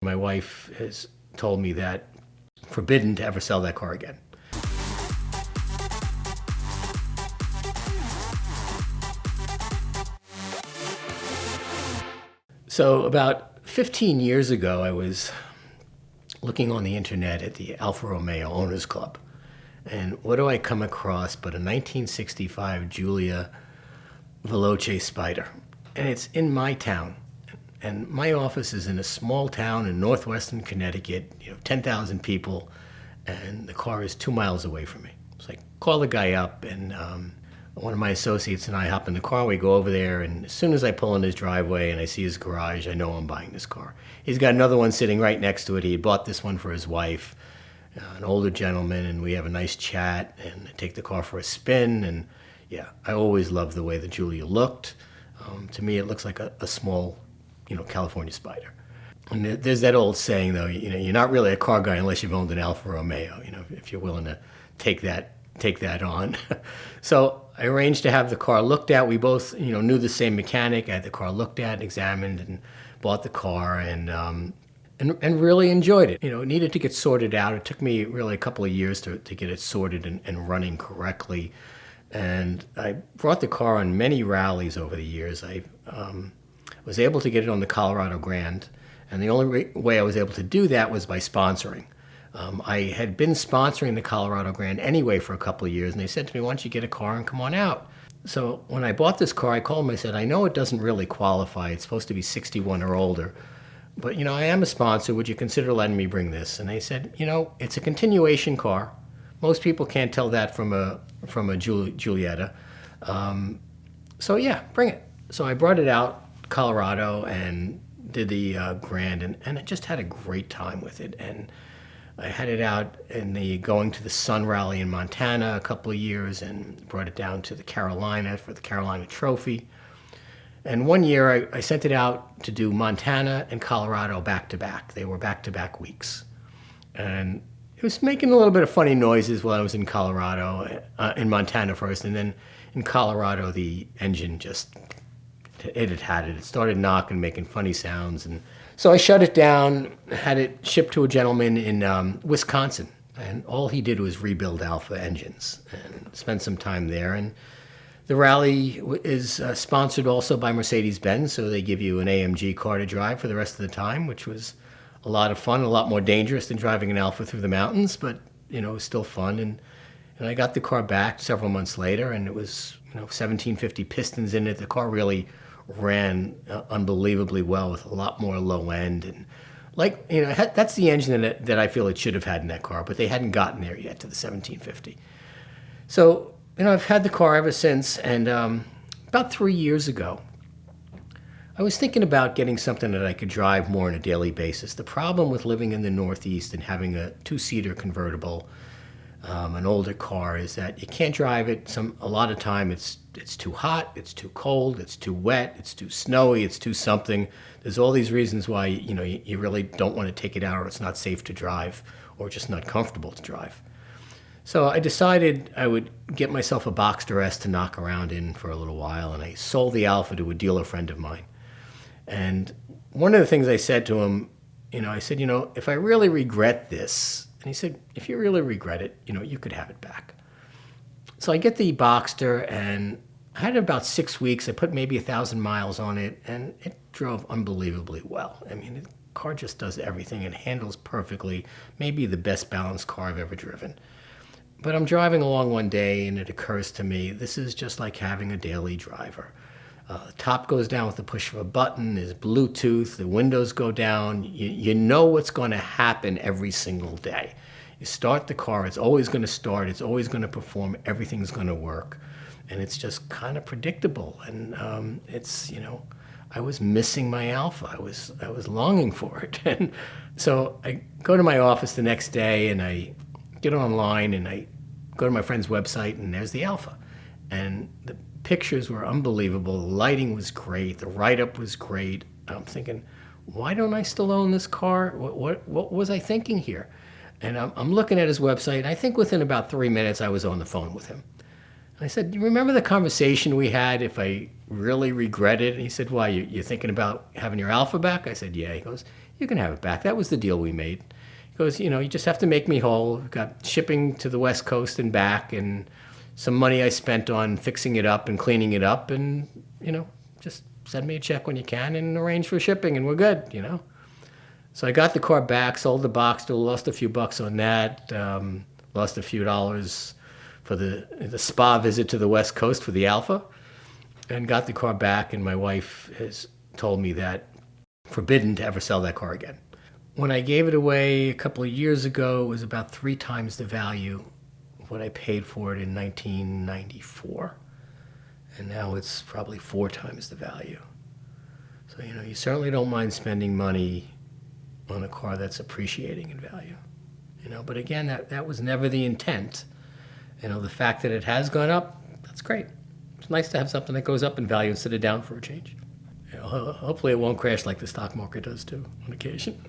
My wife has told me that forbidden to ever sell that car again. So about 15 years ago, I was looking on the internet at the Alfa Romeo Owners Club. And what do I come across but a 1965 Giulia Spider? And it's in my town. And my office is in a small town in northwestern Connecticut, 10,000 people, and the car is 2 miles away from me. So I call the guy up, and one of my associates and I hop in the car. We go over there, and as soon as I pull in his driveway and I see his garage, I know I'm buying this car. He's got another one sitting right next to it. He had bought this one for his wife, an older gentleman, and we have a nice chat, and I take the car for a spin, and yeah, I always loved the way the Giulia looked. To me, it looks like a small California Spider. And there's that old saying, though, you're not really a car guy unless you've owned an Alfa Romeo, if you're willing to take that on. So I arranged to have the car looked at. We both, knew the same mechanic. I had the car looked at, examined, and bought the car, and really enjoyed it. It needed to get sorted out. It took me really a couple of years to get it sorted and running correctly. And I brought the car on many rallies over the years. I was able to get it on the Colorado Grand, and the only way I was able to do that was by sponsoring. I had been sponsoring the Colorado Grand anyway for a couple of years, and they said to me, why don't you get a car and come on out? So when I bought this car, I called them. I said, I know it doesn't really qualify. It's supposed to be 61 or older, but I am a sponsor. Would you consider letting me bring this? And they said, it's a continuation car. Most people can't tell that from a Giulietta. So yeah, bring it. So I brought it out Colorado and did the Grand, and I just had a great time with it. And I had it out going to the Sun Rally in Montana a couple of years, and brought it down to the Carolina for the Carolina Trophy. And one year I sent it out to do Montana and Colorado back to back. They were back to back weeks, and it was making a little bit of funny noises while I was in Colorado, in Montana first, and then in Colorado the engine just it had it. It started knocking, making funny sounds, and so I shut it down, had it shipped to a gentleman in Wisconsin, and all he did was rebuild Alfa engines, and spent some time there. And the rally is sponsored also by Mercedes-Benz, so they give you an AMG car to drive for the rest of the time, which was a lot of fun, a lot more dangerous than driving an Alfa through the mountains, but it was still fun. And I got the car back several months later, and it was 1750 pistons in it. The car really ran unbelievably well with a lot more low end, and that's the engine that I feel it should have had in that car, but they hadn't gotten there yet to the 1750. So I've had the car ever since, and about 3 years ago I was thinking about getting something that I could drive more on a daily basis. The problem with living in the Northeast and having a two-seater convertible, an older car, is that you can't drive it. A lot of time it's too hot, it's too cold, it's too wet, it's too snowy, it's too something. There's all these reasons why you really don't want to take it out, or it's not safe to drive, or just not comfortable to drive. So I decided I would get myself a Boxster S to knock around in for a little while, and I sold the Alfa to a dealer friend of mine. And one of the things I said to him, I said, if I really regret this, and he said, if you really regret it, you could have it back. So I get the Boxster, and I had it about 6 weeks. I put maybe 1,000 miles on it, and it drove unbelievably well. I mean, the car just does everything and handles perfectly. Maybe the best balanced car I've ever driven. But I'm driving along one day, and it occurs to me, this is just like having a daily driver. The top goes down with the push of a button. There's Bluetooth. The windows go down. You know what's going to happen every single day. You start the car. It's always going to start. It's always going to perform. Everything's going to work. And it's just kind of predictable. And I was missing my Alfa. I was longing for it. And so I go to my office the next day, and I get online, and I go to my friend's website, and there's the Alfa. And the pictures were unbelievable. The lighting was great. The write-up was great. I'm thinking, why don't I still own this car? What was I thinking here? And I'm looking at his website, and I think within about 3 minutes I was on the phone with him. And I said, do you remember the conversation we had if I really regret it? And he said, why, you're thinking about having your Alfa back? I said, yeah. He goes, you can have it back. That was the deal we made. He goes, you just have to make me whole. Got shipping to the West Coast and back, and some money I spent on fixing it up and cleaning it up, and, just send me a check when you can and arrange for shipping, and we're good. So I got the car back, sold the Boxster, lost a few bucks on that, lost a few dollars for the spa visit to the West Coast for the Alfa, and got the car back, and my wife has told me that forbidden to ever sell that car again. When I gave it away a couple of years ago, it was about 3 times the value of what I paid for it in 1994. And now it's probably 4 times the value. So, you certainly don't mind spending money on a car that's appreciating in value. But again, that was never the intent. The fact that it has gone up, that's great. It's nice to have something that goes up in value instead of down for a change. Hopefully it won't crash like the stock market does too on occasion.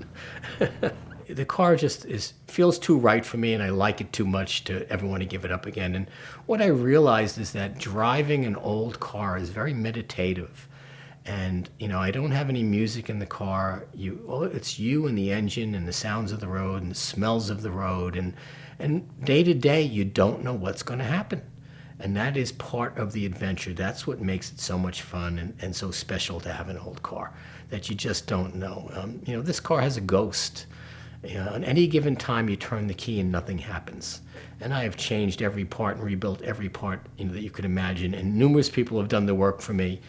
The car just feels too right for me, and I like it too much to ever want to give it up again. And what I realized is that driving an old car is very meditative. And, I don't have any music in the car. It's you and the engine and the sounds of the road and the smells of the road. And day to day, you don't know what's going to happen. And that is part of the adventure. That's what makes it so much fun and so special to have an old car, that you just don't know. This car has a ghost. On any given time, you turn the key and nothing happens. And I have changed every part and rebuilt every part that you could imagine. And numerous people have done the work for me,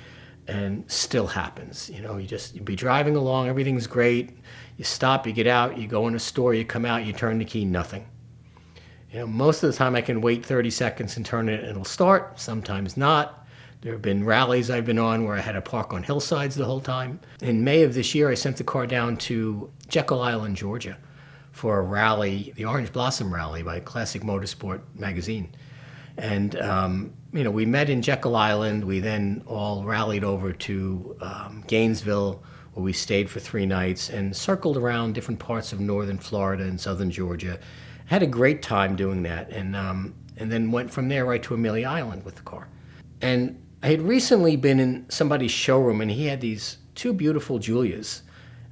and still happens. You'd be driving along, everything's great. You stop, you get out, you go in a store, you come out, you turn the key, nothing. Most of the time I can wait 30 seconds and turn it and it'll start, sometimes not. There have been rallies I've been on where I had to park on hillsides the whole time. In May of this year, I sent the car down to Jekyll Island, Georgia for a rally, the Orange Blossom Rally by Classic Motorsport magazine. And, we met in Jekyll Island. We then all rallied over to Gainesville, where we stayed for 3 nights and circled around different parts of northern Florida and southern Georgia. Had a great time doing that, and then went from there right to Amelia Island with the car. And I had recently been in somebody's showroom, and he had these 2 beautiful Giulias.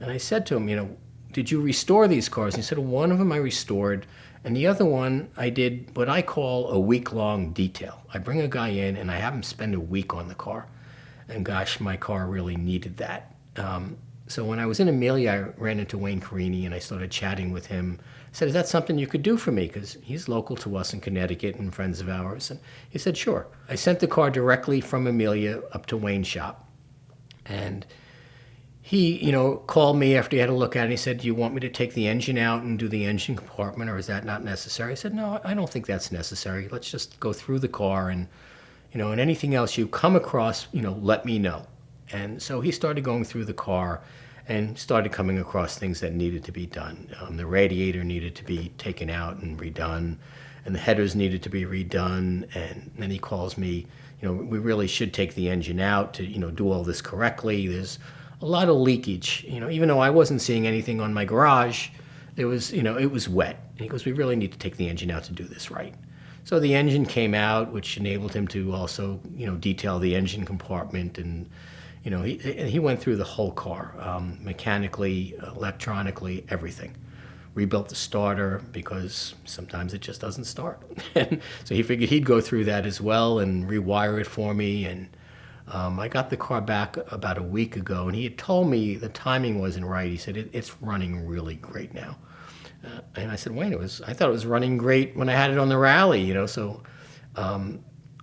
And I said to him, did you restore these cars? And he said, well, one of them I restored, and the other one I did what I call a week-long detail. I bring a guy in, and I have him spend a week on the car. And gosh, my car really needed that. So when I was in Amelia, I ran into Wayne Carini, and I started chatting with him. I said, is that something you could do for me? Because he's local to us in Connecticut and friends of ours. And he said, sure. I sent the car directly from Amelia up to Wayne's shop. And he, called me after he had a look at it. And he said, do you want me to take the engine out and do the engine compartment, or is that not necessary? I said, no, I don't think that's necessary. Let's just go through the car, and, and anything else you come across, let me know. And so he started going through the car and started coming across things that needed to be done. The radiator needed to be taken out and redone, and the headers needed to be redone. And then he calls me, we really should take the engine out to, do all this correctly. There's a lot of leakage, even though I wasn't seeing anything on my garage, it was wet. And he goes, we really need to take the engine out to do this right. So the engine came out, which enabled him to also, detail the engine compartment. And he went through the whole car, mechanically, electronically, everything. Rebuilt the starter because sometimes it just doesn't start. And so he figured he'd go through that as well and rewire it for me. And I got the car back about a week ago, and he had told me the timing wasn't right. He said, it's running really great now. And I said, Wayne, I thought it was running great when I had it on the rally, so...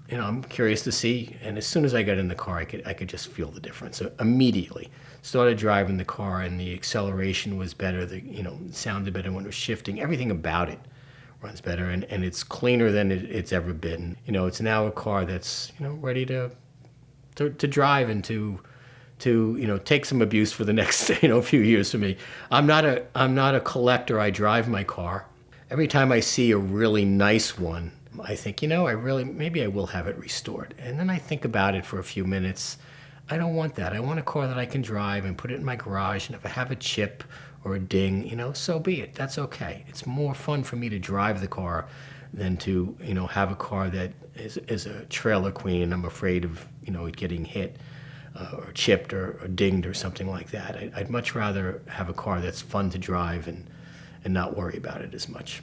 I'm curious to see. And as soon as I got in the car, I could just feel the difference. So immediately started driving the car, and the acceleration was better. It sounded better when it was shifting. Everything about it runs better, and it's cleaner than it's ever been. It's now a car that's ready to drive and to take some abuse for the next few years for me. I'm not a collector. I drive my car. Every time I see a really nice one, I think, maybe I will have it restored. And then I think about it for a few minutes. I don't want that. I want a car that I can drive and put it in my garage. And if I have a chip or a ding, so be it. That's okay. It's more fun for me to drive the car than to, have a car that is a trailer queen and I'm afraid of, it getting hit. or chipped or dinged or something like that. I'd much rather have a car that's fun to drive and not worry about it as much.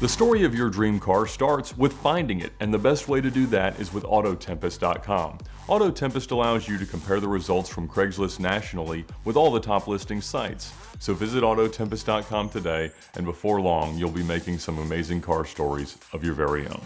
The story of your dream car starts with finding it, and the best way to do that is with Autotempest.com. Autotempest allows you to compare the results from Craigslist nationally with all the top listing sites. So visit Autotempest.com today, and before long, you'll be making some amazing car stories of your very own.